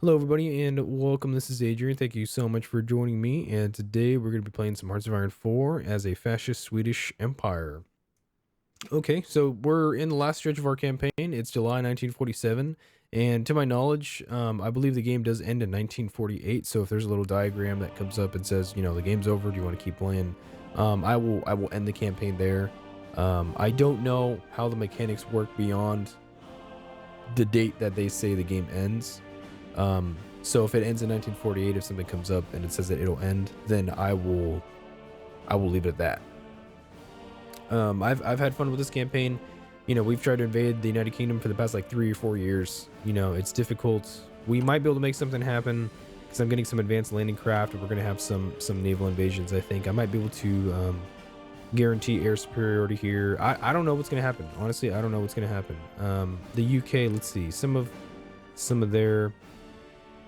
Hello, everybody, and welcome. This is Adrian. Thank you so much for joining me. And today we're going to be playing some Hearts of Iron 4 as a fascist Swedish empire. Okay, so we're in the last stretch of our campaign. It's July 1947, and to my knowledge, I believe the game does end in 1948. So if there's a little diagram that comes up and says, the game's over, do you want to keep playing? I will end the campaign there. I don't know how the mechanics work beyond the date that they say the game ends. So if it ends in 1948, if something comes up and it says that it'll end, then I will leave it at that. I've had fun with this campaign. We've tried to invade the United Kingdom for the past like 3 or 4 years. It's difficult. We might be able to make something happen because I'm getting some advanced landing craft, and we're gonna have some naval invasions. I think I might be able to guarantee air superiority here. I don't know what's gonna happen. Honestly, I don't know what's gonna happen. The UK, let's see some of their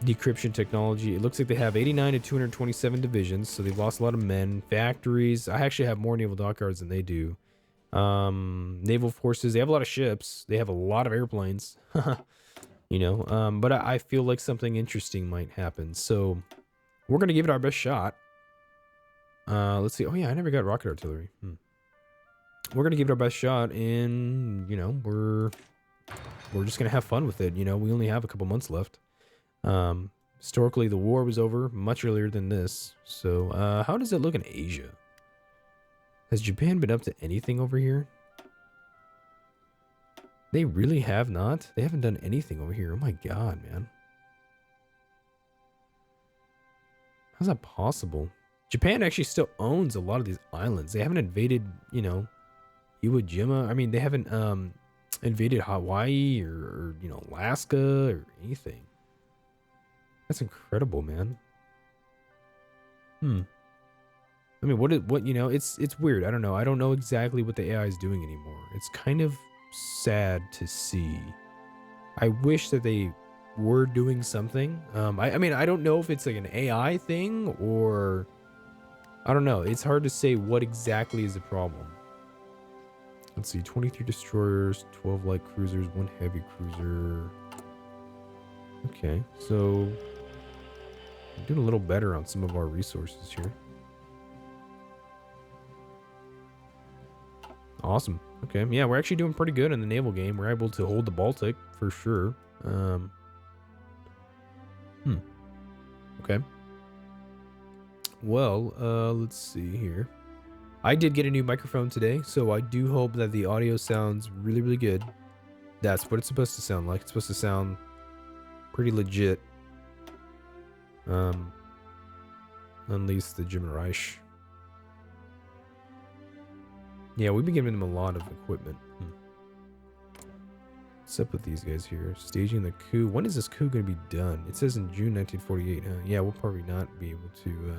decryption technology. It looks like they have 89 to 227 divisions, so they've lost a lot of men. Factories, I actually have more naval dockyards than they do. Naval forces, they have a lot of ships, they have a lot of airplanes. But I feel like something interesting might happen, so we're gonna give it our best shot. Let's see. Oh yeah, I never got rocket artillery. We're gonna give it our best shot, and we're just gonna have fun with it. We only have a couple months left. Historically, the war was over much earlier than this. So, how does it look in Asia? Has Japan been up to anything over here? They really have not. They haven't done anything over here. Oh my god, man. How's that possible? Japan actually still owns a lot of these islands. They haven't invaded, Iwo Jima. I mean, they haven't, invaded Hawaii or Alaska or anything. That's incredible, man. I mean, it's weird. I don't know. I don't know exactly what the AI is doing anymore. It's kind of sad to see. I wish that they were doing something. I mean, I don't know if it's like an AI thing or I don't know. It's hard to say what exactly is the problem. Let's see, 23 destroyers, 12 light cruisers, 1 heavy cruiser. Okay, so we're doing a little better on some of our resources here. Awesome. Okay, yeah, we're actually doing pretty good in the naval game. We're able to hold the Baltic for sure. Okay. Well, let's see here. I did get a new microphone today, so I do hope that the audio sounds really, really good. That's what it's supposed to sound like. It's supposed to sound pretty legit. Unleash the German Reich. Yeah, we've been giving them a lot of equipment. What's up with these guys here? Staging the coup. When is this coup going to be done? It says in June 1948. Yeah, we'll probably not be able to...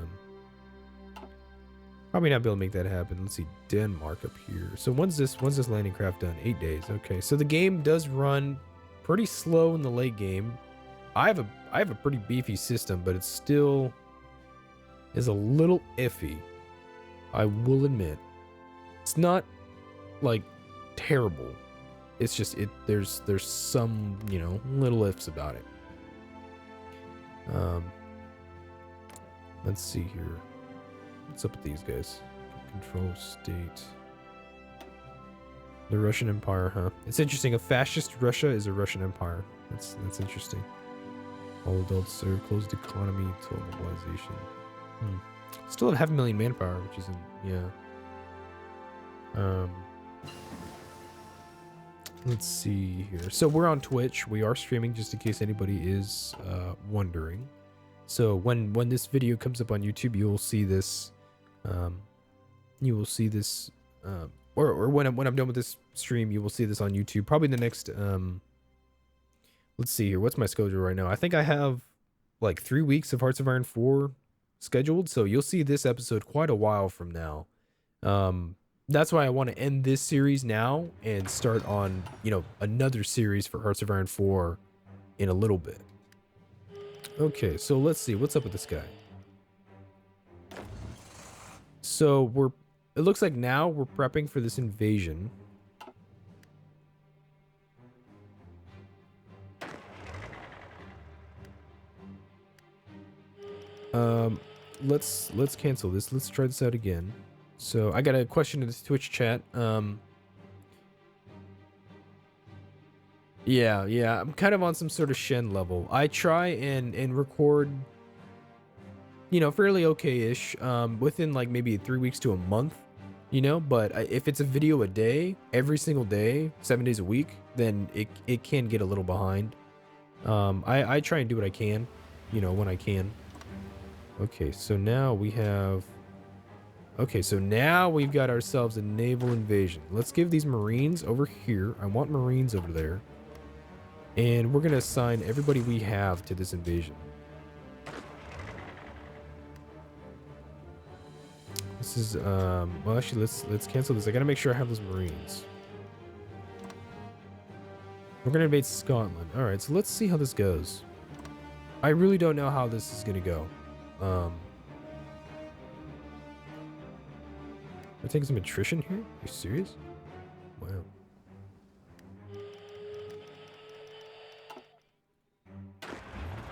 Probably not be able to make that happen. Let's see, Denmark up here. So when's this landing craft done? 8 days. Okay, so the game does run pretty slow in the late game. I have a pretty beefy system, but it still is a little iffy. I will admit. It's not like terrible. It's just there's some, little ifs about it. Let's see here. What's up with these guys? Control state. The Russian Empire, huh? It's interesting. A fascist Russia is a Russian empire. That's interesting. All adults serve, closed economy, total mobilization. Still have 500,000 manpower, which isn't, yeah. Let's see here. So we're on Twitch. We are streaming, just in case anybody is wondering. So when this video comes up on YouTube, you will see this. Or when I'm done with this stream, you will see this on YouTube. Probably the next. Let's see here. What's my schedule right now? I think I have like 3 weeks of Hearts of Iron 4 scheduled. So you'll see this episode quite a while from now. That's why I want to end this series now and start on, another series for Hearts of Iron 4 in a little bit. Okay, so let's see. What's up with this guy? So it looks like now we're prepping for this invasion. Let's cancel this. Let's try this out again. So I got a question in the Twitch chat. Yeah, I'm kind of on some sort of Shen level. I try and record, you know, fairly okay-ish, within like maybe 3 weeks to a month, you know, but if it's a video a day, every single day, 7 days a week, then it can get a little behind. I try and do what I can, you know, when I can. Okay, so now we have... Okay, so now we've got ourselves a naval invasion. Let's give these Marines over here. I want Marines over there. And we're going to assign everybody we have to this invasion. This is, well, actually, let's cancel this. I got to make sure I have those Marines. We're going to invade Scotland. All right, so let's see how this goes. I really don't know how this is going to go. We're taking some attrition here? Are you serious? Wow.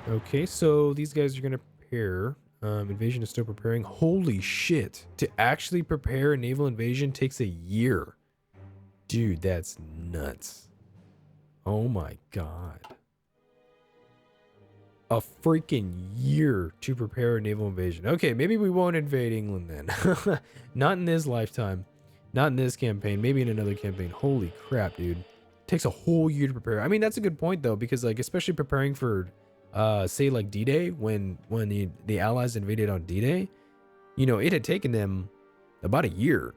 Okay, so these guys are gonna prepare. Invasion is still preparing. Holy shit. To actually prepare a naval invasion takes a year. Dude, that's nuts. Oh my god. A freaking year to prepare a naval invasion. Okay, maybe we won't invade England then. Not in this lifetime. Not in this campaign. Maybe in another campaign. Holy crap, dude. Takes a whole year to prepare. I mean, that's a good point though, because like, especially preparing for, say like D-Day, when the Allies invaded on D-Day, you know, it had taken them about a year.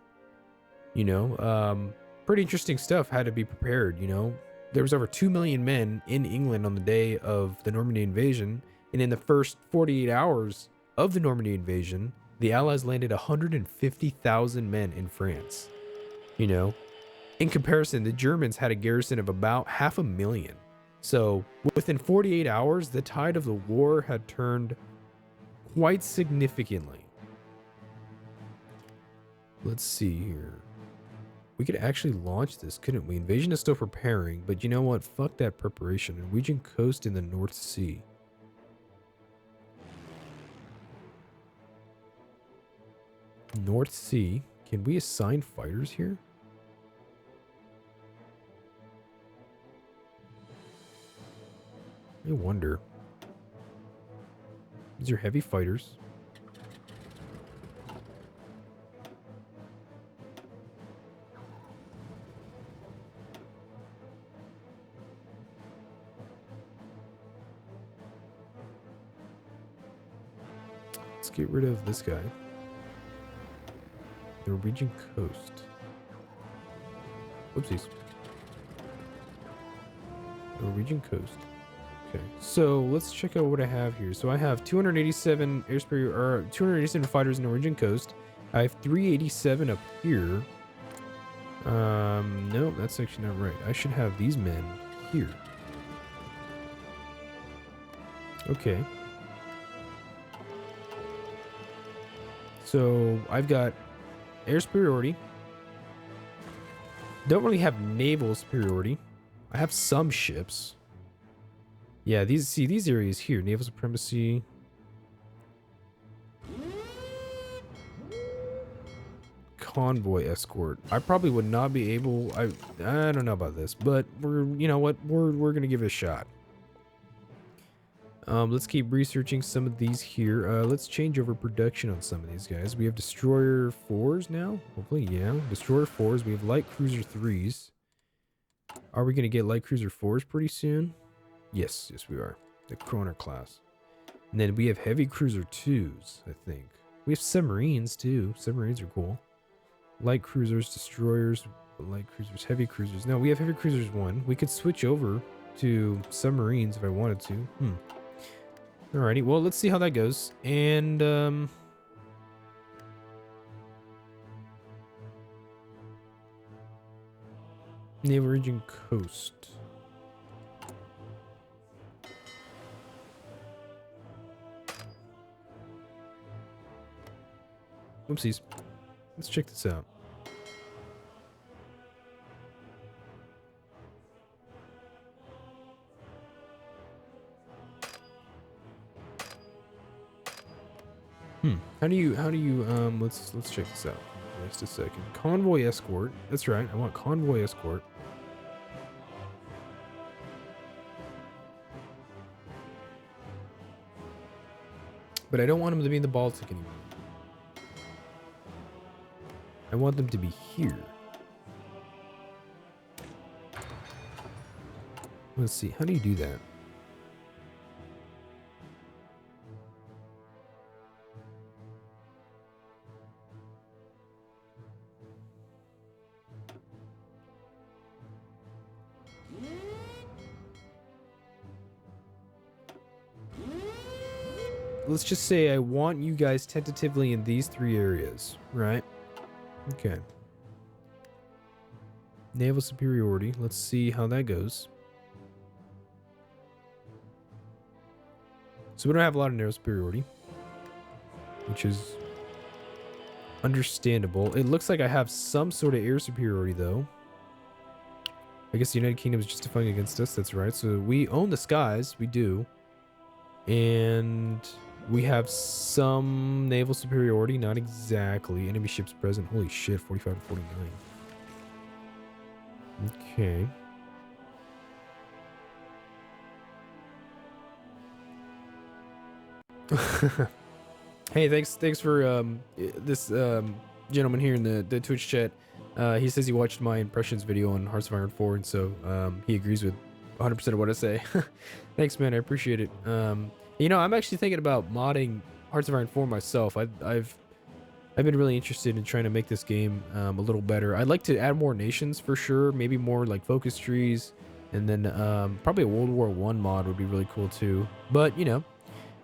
You know, pretty interesting stuff had to be prepared, you know. There was over 2 million men in England on the day of the Normandy invasion, and in the first 48 hours of the Normandy invasion, the Allies landed 150,000 men in France. You know, in comparison, the Germans had a garrison of about 500,000. So within 48 hours, the tide of the war had turned quite significantly. Let's see here. We could actually launch this, couldn't we? Invasion is still preparing, but you know what? Fuck that preparation. Norwegian coast in the North Sea. North Sea. Can we assign fighters here? I wonder. These are heavy fighters. Let's get rid of this guy. Norwegian coast. Whoopsies. Norwegian coast. Okay, so let's check out what I have here. So I have 287 airspeed, or 287 fighters in the Norwegian coast. I have 387 up here. No, that's actually not right. I should have these men here. Okay. So I've got air superiority. Don't really have naval superiority. I have some ships. Yeah, these areas here, naval supremacy. Convoy escort. I probably would not be able. I don't know about this, but you know what? We're gonna give it a shot. Let's keep researching some of these here. Let's change over production on some of these guys. We have destroyer 4s now. Hopefully, yeah. Destroyer 4s. We have light cruiser 3s. Are we gonna get light cruiser 4s pretty soon? Yes, we are. The Kroner class. And then we have heavy cruiser 2s, I think. We have submarines too. Submarines are cool. Light cruisers, destroyers, light cruisers, heavy cruisers. No, we have heavy cruisers 1. We could switch over to submarines if I wanted to. Alrighty, well, let's see how that goes. And, Naval Region Coast. Oopsies. Let's check this out. How do you let's check this out. Just a second. Convoy escort. That's right. I want convoy escort. But I don't want them to be in the Baltic anymore. I want them to be here. Let's see. How do you do that? Let's just say I want you guys tentatively in these 3 areas, right? Okay. Naval superiority. Let's see how that goes. So we don't have a lot of naval superiority, which is understandable. It looks like I have some sort of air superiority, though. I guess the United Kingdom is justifying against us. That's right. So we own the skies. We do. And we have some naval superiority. Not exactly. Enemy ships present. Holy shit. 45 to 49. Okay. Hey, thanks for this gentleman here in the Twitch chat. He says he watched my impressions video on Hearts of Iron 4, and so he agrees with 100% of what I say. Thanks, man. I appreciate it. You know, I'm actually thinking about modding Hearts of Iron 4 myself. I've been really interested in trying to make this game a little better. I'd like to add more nations for sure. Maybe more like focus trees, and then probably a World War I mod would be really cool too. But you know,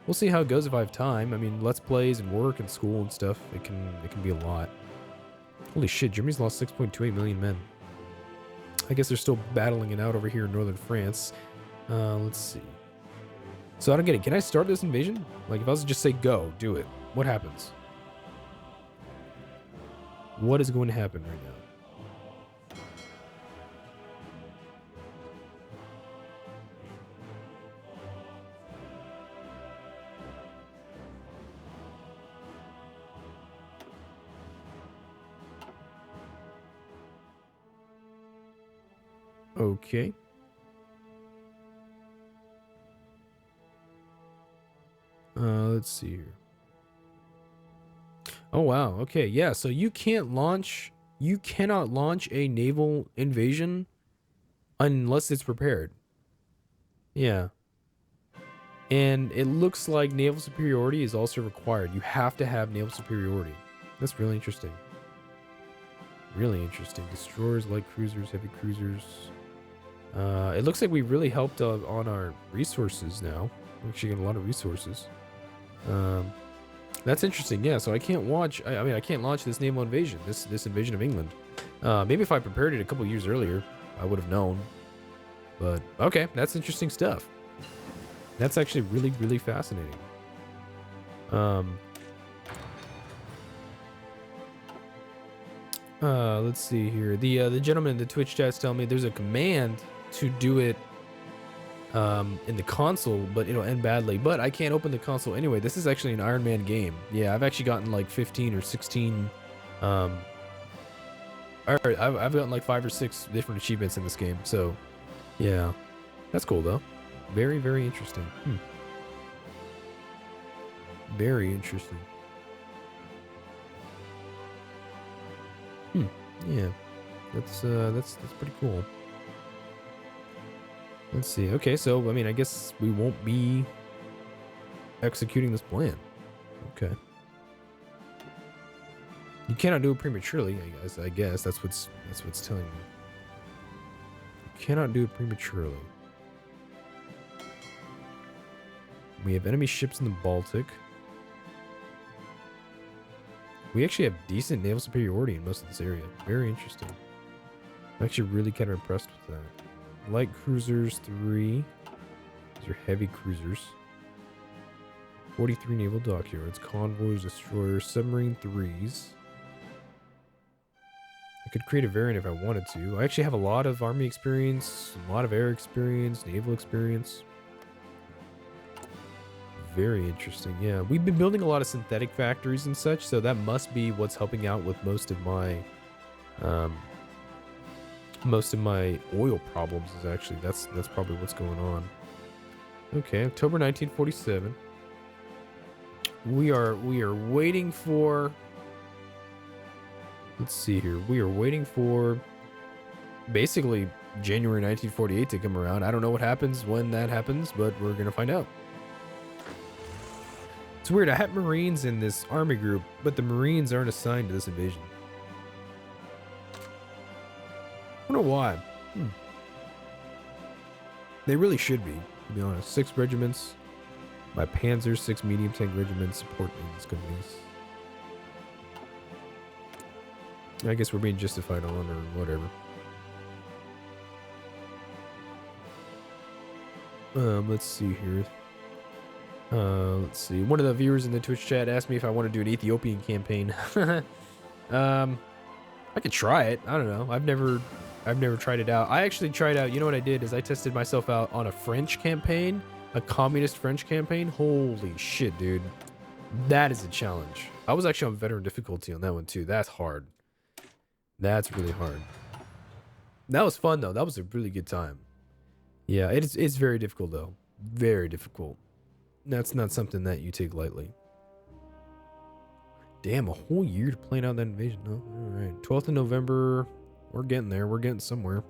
we'll see how it goes if I have time. I mean, let's plays and work and school and stuff. It can be a lot. Holy shit, Germany's lost 6.28 million men. I guess they're still battling it out over here in northern France. Let's see. So I don't get it. Can I start this invasion? Like, if I was to just say go, do it. What happens? What is going to happen right now? Okay. Let's see here. Oh wow. Okay, yeah. So you cannot launch a naval invasion unless it's prepared. Yeah. And it looks like naval superiority is also required. You have to have naval superiority. That's really interesting. Really interesting. Destroyers, light cruisers, heavy cruisers. It looks like we really helped on our resources now. We actually get a lot of resources. That's interesting. Yeah, so I can't watch. I mean, I can't launch this naval invasion. This invasion of England. Maybe if I prepared it a couple years earlier, I would have known. But okay, that's interesting stuff. That's actually really, really fascinating. Let's see here. The gentleman in the Twitch chat's telling me there's a command to do it in the console, but it'll end badly. But I can't open the console anyway. This is actually an Iron Man game. Yeah, I've actually gotten like 15 or 16 I've gotten like 5 or 6 different achievements in this game. So yeah, that's cool though. Very, very interesting. Very interesting. Yeah, that's pretty cool. Let's see. Okay, so I mean, I guess we won't be executing this plan. Okay. You cannot do it prematurely. I guess that's what's telling me. You cannot do it prematurely. We have enemy ships in the Baltic. We actually have decent naval superiority in most of this area. Very interesting. I'm actually really kind of impressed with that. Light cruisers, 3. These are heavy cruisers. 43 naval dockyards, convoys, destroyers, submarine 3s. I could create a variant if I wanted to. I actually have a lot of army experience, a lot of air experience, naval experience. very interesting. Yeah, we've been building a lot of synthetic factories and such, so that must be what's helping out with most of my oil problems. Is actually that's probably what's going on. Okay, October 1947. We are waiting for. Let's see here. We are waiting for basically January 1948 to come around. I don't know what happens when that happens, but we're gonna find out. It's weird. I have Marines in this army group, but the Marines aren't assigned to this invasion. I don't know why. They really should be, to be honest. 6 regiments. My Panzers, 6 medium tank regiments support these companies. I guess we're being justified on or whatever. Let's see here. Let's see. One of the viewers in the Twitch chat asked me if I want to do an Ethiopian campaign. I could try it. I don't know. I've never tried it out. I actually tried out. You know what I did is I tested myself out on a French campaign, a communist French campaign. Holy shit, dude. That is a challenge. I was actually on veteran difficulty on that one too. That's hard. That's really hard. That was fun though. That was a really good time. Yeah, it's very difficult though. Very difficult. That's not something that you take lightly. Damn, a whole year to plan out that invasion. No, all right. 12th of November. We're getting there. We're getting somewhere.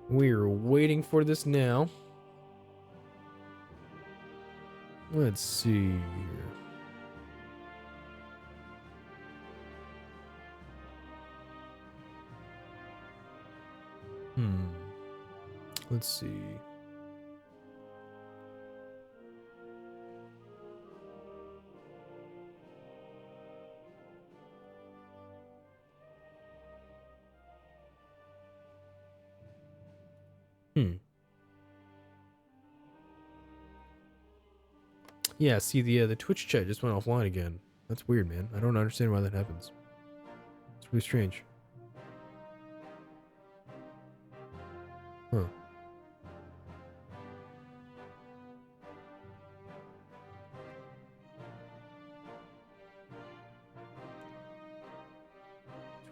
We're waiting for this now. Let's see here. Let's see. Yeah, see the Twitch chat just went offline again. That's weird, man. I don't understand why that happens. It's really strange. Huh.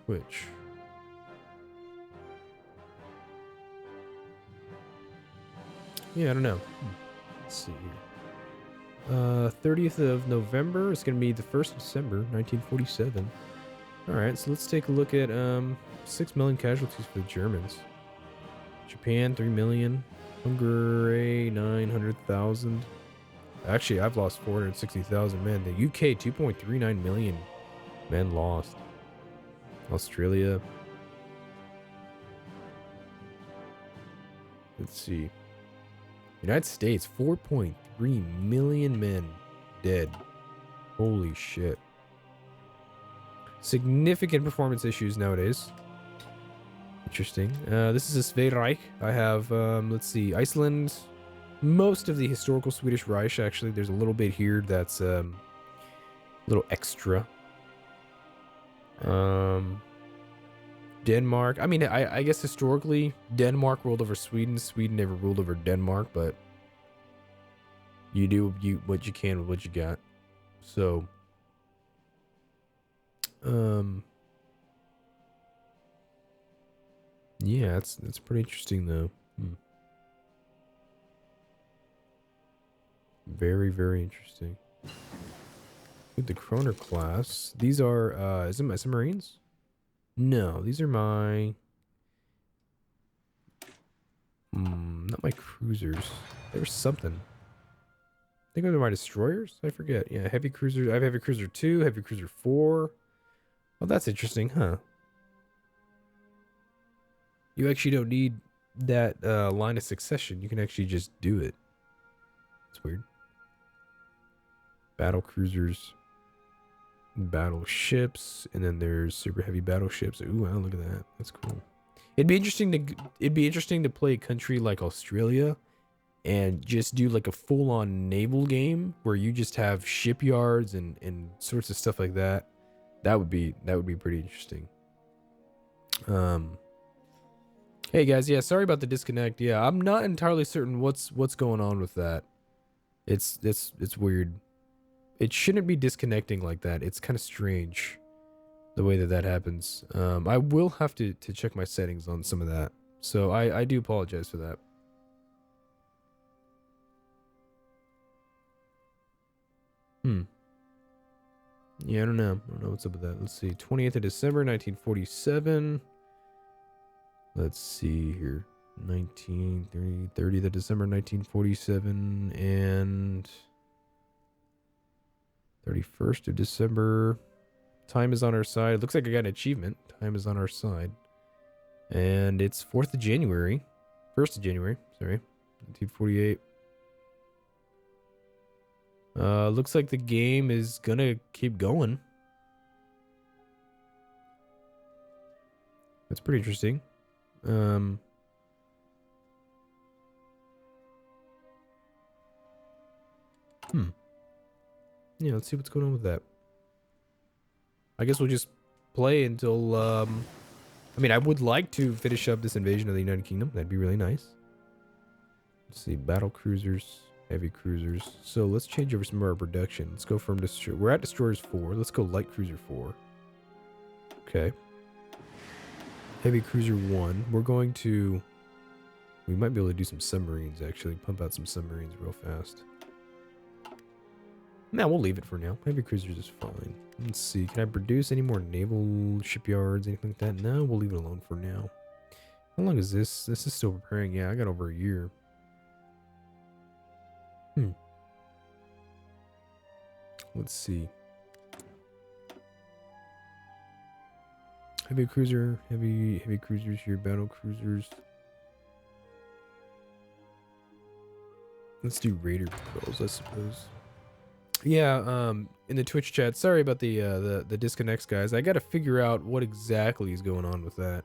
Twitch. Yeah, I don't know. Let's see here. 30th of November is going to be the 1st of December, 1947. Alright, so let's take a look at 6 million casualties for the Germans. Japan, 3 million. Hungary, 900,000. Actually, I've lost 460,000 men. The UK, 2.39 million men lost. Australia. Let's see. United States, 4.3 million men dead. Holy shit. Significant performance issues nowadays. Interesting. This is a Sveireich. I have, let's see, Iceland. Most of the historical Swedish Reich, actually. There's a little bit here that's a little extra. Denmark. I mean, I guess historically, Denmark ruled over Sweden. Sweden never ruled over Denmark, but you do what you can with what you got. So, yeah, that's pretty interesting though. Very, very interesting. With the Kroner class, these are is it my submarines? No, these are my not my cruisers. There's something. I think those are my destroyers. I forget. Yeah, heavy cruiser. I have heavy cruiser 2, heavy cruiser 4. Well, that's interesting, huh? You actually don't need that line of succession. You can actually just do it. It's weird. Battle cruisers, battleships, and then there's super heavy battleships. Ooh, wow, look at that. That's cool. It'd be interesting to play a country like Australia and just do like a full-on naval game where you just have shipyards and sorts of stuff like that. That would be pretty interesting. Hey guys, yeah, sorry about the disconnect. Yeah, I'm not entirely certain what's going on with that. It's weird. It shouldn't be disconnecting like that. It's kind of strange the way that happens. I will have to check my settings on some of that. So I do apologize for that. Yeah, I don't know. I don't know what's up with that. Let's see. 20th of December, 1947. Let's see here. 30th of December, 1947. And 31st of December. Time is on our side. Looks like I got an achievement. Time is on our side. And it's 4th of January. 1st of January, sorry. 1948. Looks like the game is gonna keep going. That's pretty interesting. Yeah, let's see what's going on with that. I guess we'll just play until, I mean, I would like to finish up this invasion of the United Kingdom. That'd be really nice. Let's see, battle cruisers, heavy cruisers. So let's change over some of our production. Let's go from we're at destroyers 4. Let's go light cruiser 4. Okay. Heavy cruiser 1. We're going to, we might be able to do some submarines actually. Pump out some submarines real fast. Nah, we'll leave it for now. Heavy cruisers is fine. Let's see. Can I produce any more naval shipyards, anything like that? No, we'll leave it alone for now. How long is this? This is still preparing. Yeah, I got over a year. Let's see. Heavy cruiser, heavy cruisers here, battle cruisers. Let's do raider patrols, I suppose. Yeah, in the Twitch chat, sorry about the disconnects, guys. I got to figure out what exactly is going on with that.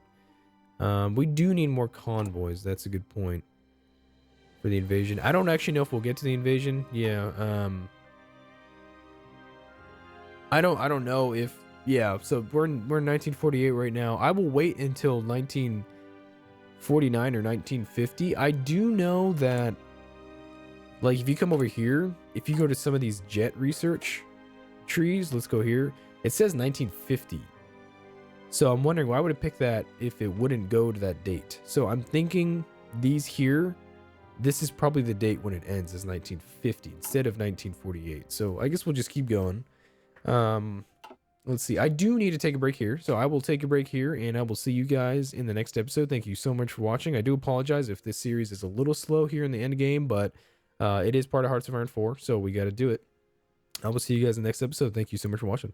We do need more convoys. That's a good point for the invasion. I don't actually know if we'll get to the invasion. Yeah, I don't know if, yeah, so we're in 1948 right now. I will wait until 1949 or 1950. I do know that, like, if you come over here, if you go to some of these jet research trees, let's go here, it says 1950. So I'm wondering, why would it pick that if it wouldn't go to that date? So I'm thinking these here, this is probably the date when it ends, is 1950 instead of 1948. So I guess we'll just keep going. Let's see. I do need to take a break here, so I will take a break here, and I will see you guys in the next episode. Thank you so much for watching. I do apologize if this series is a little slow here in the end game, but it is part of Hearts of Iron 4, so we got to do it. I will see you guys in the next episode. Thank you so much for watching.